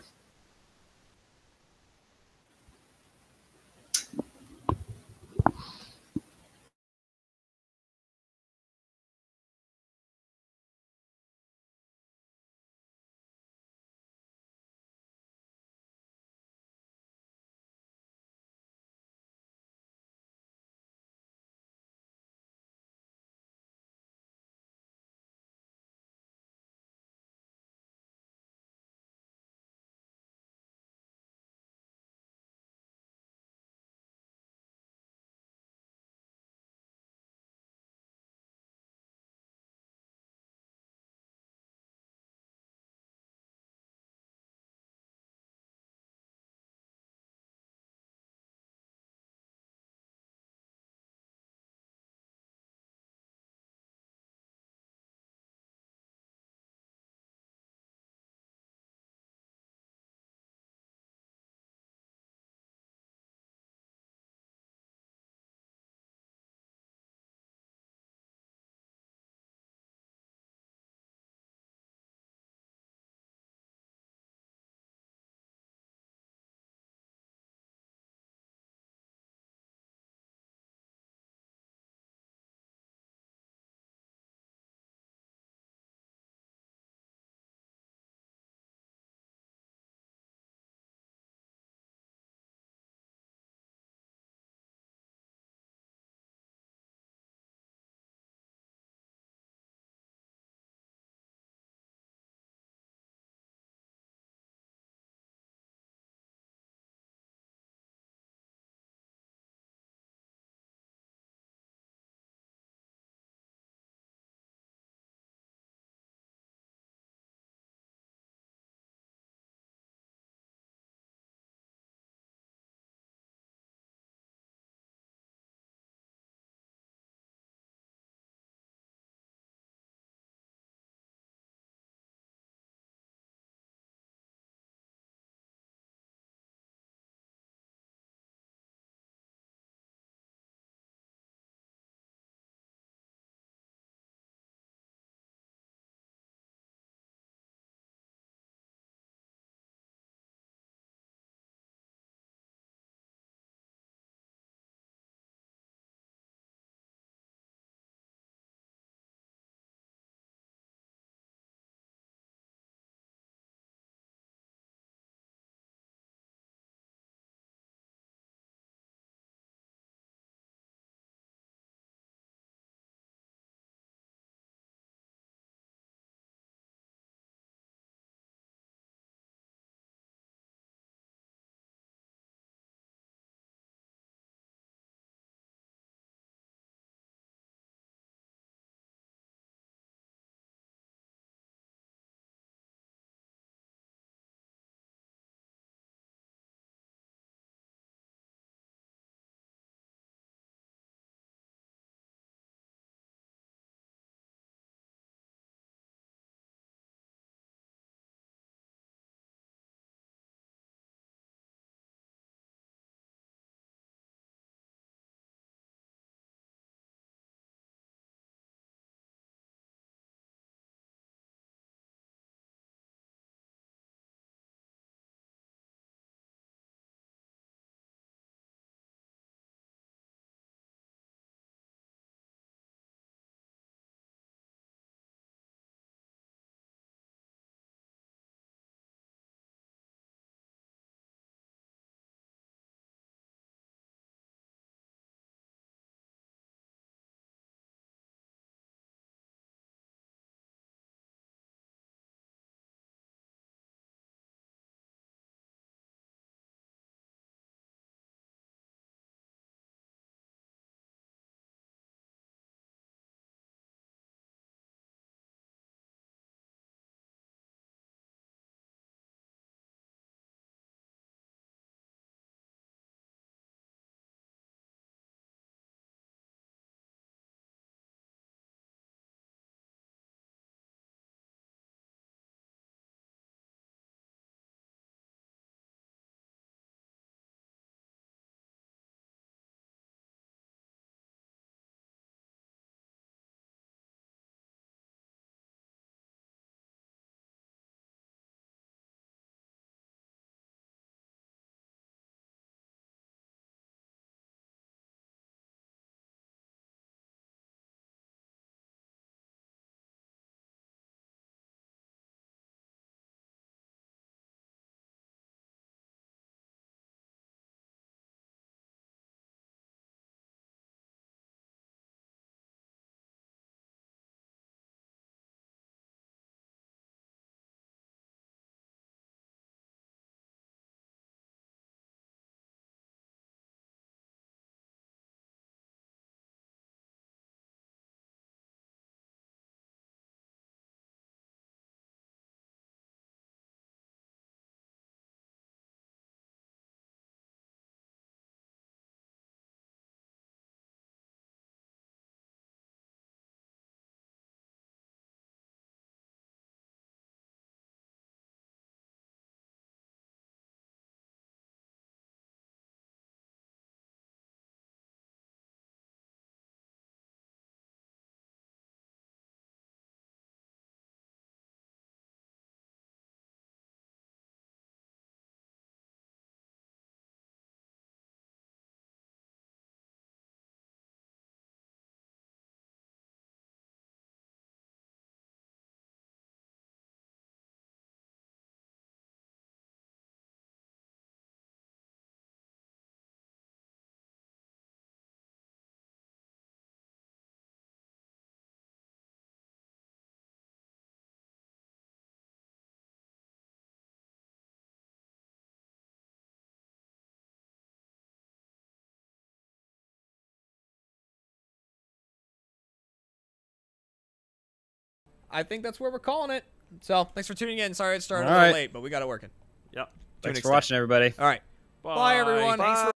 I think that's where we're calling it. So thanks for tuning in. Sorry it started a All little right. late, but we got it working. Yep. Thanks for watching, everybody. All right. Bye everyone. Bye. Thanks for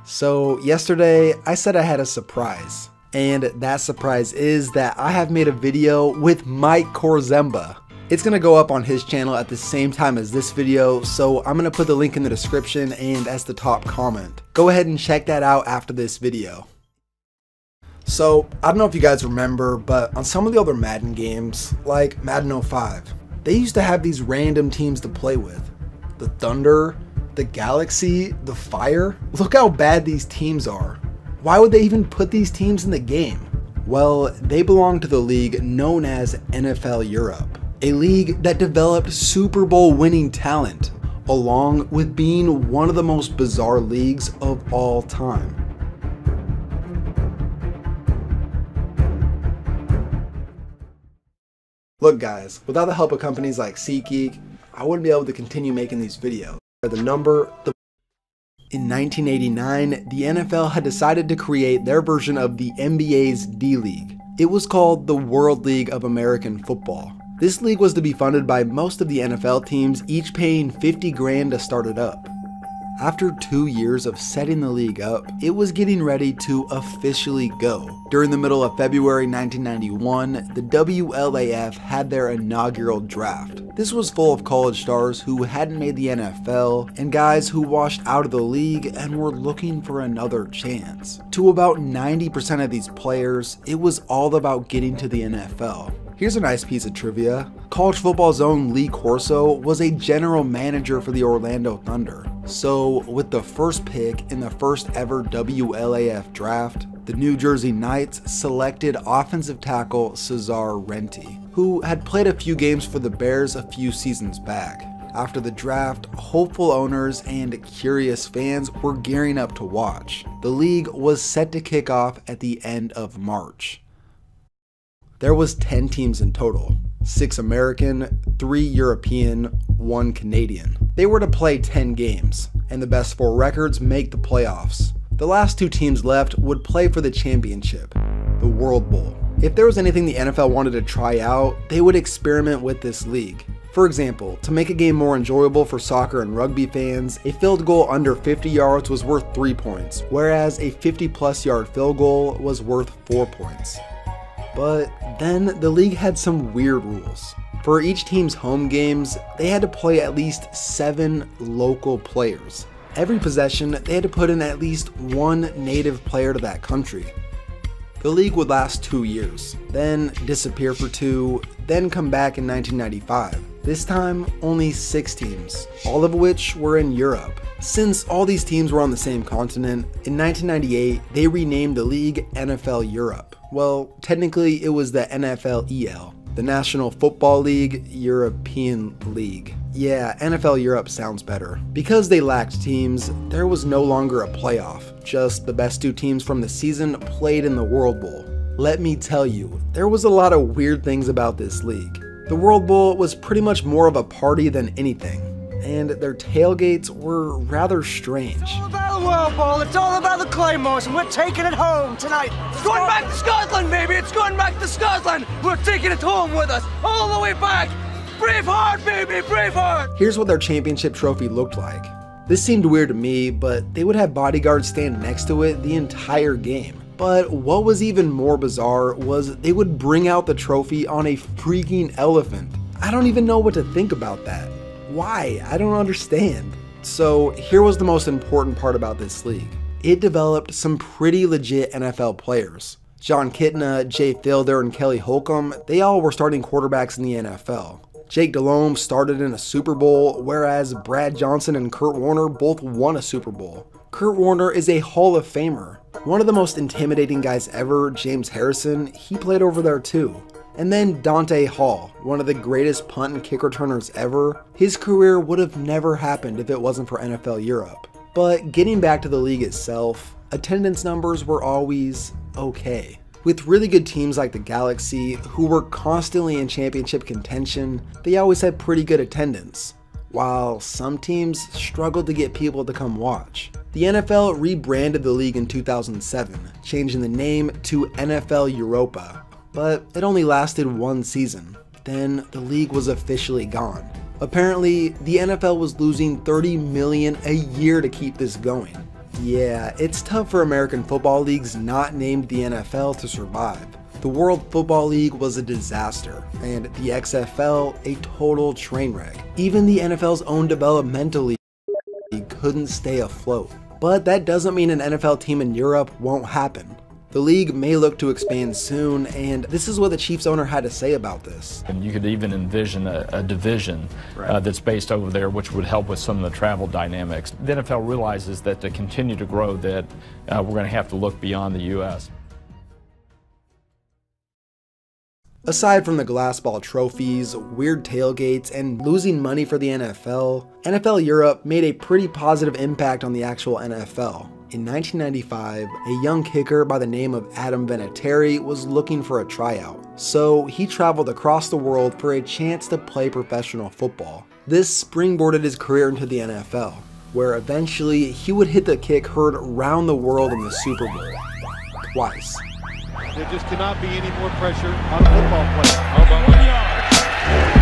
So yesterday I said I had a surprise, and that surprise is that I have made a video with Mike Korzemba. It's gonna go up on his channel at the same time as this video, so I'm gonna put the link in the description and as the top comment. Go ahead and check that out after this video. So I don't know if you guys remember, but on some of the other Madden games, like Madden 05, they used to have these random teams to play with. The Thunder, the Galaxy, the Fire. Look how bad these teams are. Why would they even put these teams in the game? Well, they belong to the league known as NFL Europe, a league that developed Super Bowl winning talent, along with being one of the most bizarre leagues of all time. Look guys, without the help of companies like SeatGeek, I wouldn't be able to continue making these videos. In 1989, the NFL had decided to create their version of the NBA's D-League. It was called the World League of American Football. This league was to be funded by most of the NFL teams, each paying $50 grand to start it up. After 2 years of setting the league up, it was getting ready to officially go. During the middle of February 1991, the WLAF had their inaugural draft. This was full of college stars who hadn't made the NFL and guys who washed out of the league and were looking for another chance. To about 90% of these players, it was all about getting to the NFL. Here's a nice piece of trivia. College football's own Lee Corso was a general manager for the Orlando Thunder. So with the first pick in the first ever WLAF draft, the New Jersey Knights selected offensive tackle Cesar Renti, who had played a few games for the Bears a few seasons back. After the draft, hopeful owners and curious fans were gearing up to watch. The league was set to kick off at the end of March. There was 10 teams in total, 6 American, 3 European, 1 Canadian. They were to play 10 games, and the best 4 records make the playoffs. The last 2 teams left would play for the championship, the World Bowl. If there was anything the NFL wanted to try out, they would experiment with this league. For example, to make a game more enjoyable for soccer and rugby fans, a field goal under 50 yards was worth 3 points, whereas a 50+ yard field goal was worth 4 points. But then the league had some weird rules. For each team's home games, they had to play at least 7 local players. Every possession, they had to put in at least 1 native player to that country. The league would last 2 years, then disappear for 2, then come back in 1995. This time, only 6 teams, all of which were in Europe. Since all these teams were on the same continent, in 1998, they renamed the league NFL Europe. Well, technically it was the NFL-EL, the National Football League European League. Yeah, NFL Europe sounds better. Because they lacked teams, there was no longer a playoff, just the best 2 teams from the season played in the World Bowl. Let me tell you, there was a lot of weird things about this league. The World Bowl was pretty much more of a party than anything, and their tailgates were rather strange. It's all about the World Bowl, it's all about the Claymores, and we're taking it home tonight. It's going back to Scotland, baby, it's going back to Scotland. We're taking it home with us, all the way back. Braveheart, baby, Braveheart. Here's what their championship trophy looked like. This seemed weird to me, but they would have bodyguards stand next to it the entire game. But what was even more bizarre was they would bring out the trophy on a freaking elephant. I don't even know what to think about that. Why? I don't understand. So here was the most important part about this league. It developed some pretty legit NFL players. John Kitna, Jay Fielder, and Kelly Holcomb, they all were starting quarterbacks in the NFL. Jake Delhomme started in a Super Bowl, whereas Brad Johnson and Kurt Warner both won a Super Bowl. Kurt Warner is a Hall of Famer. One of the most intimidating guys ever, James Harrison, he played over there too. And then Dante Hall, one of the greatest punt and kick returners ever. His career would have never happened if it wasn't for NFL Europe. But getting back to the league itself, attendance numbers were always okay. With really good teams like the Galaxy, who were constantly in championship contention, they always had pretty good attendance, while some teams struggled to get people to come watch. The NFL rebranded the league in 2007, changing the name to NFL Europa, but it only lasted one season. Then the league was officially gone. Apparently, the NFL was losing $30 million a year to keep this going. Yeah, it's tough for American football leagues not named the NFL to survive. The World Football League was a disaster, and the XFL a total train wreck. Even the NFL's own developmental league couldn't stay afloat. But that doesn't mean an NFL team in Europe won't happen. The league may look to expand soon, and this is what the Chiefs owner had to say about this. And you could even envision a division that's based over there, which would help with some of the travel dynamics. The NFL realizes that to continue to grow, that we're going to have to look beyond the U.S. Aside from the glass ball trophies, weird tailgates, and losing money for the NFL, NFL Europe made a pretty positive impact on the actual NFL. In 1995, a young kicker by the name of Adam Vinatieri was looking for a tryout, so he traveled across the world for a chance to play professional football. This springboarded his career into the NFL, where eventually he would hit the kick heard around the world in the Super Bowl. Twice. There just cannot be any more pressure on a football player. How about 1 yard?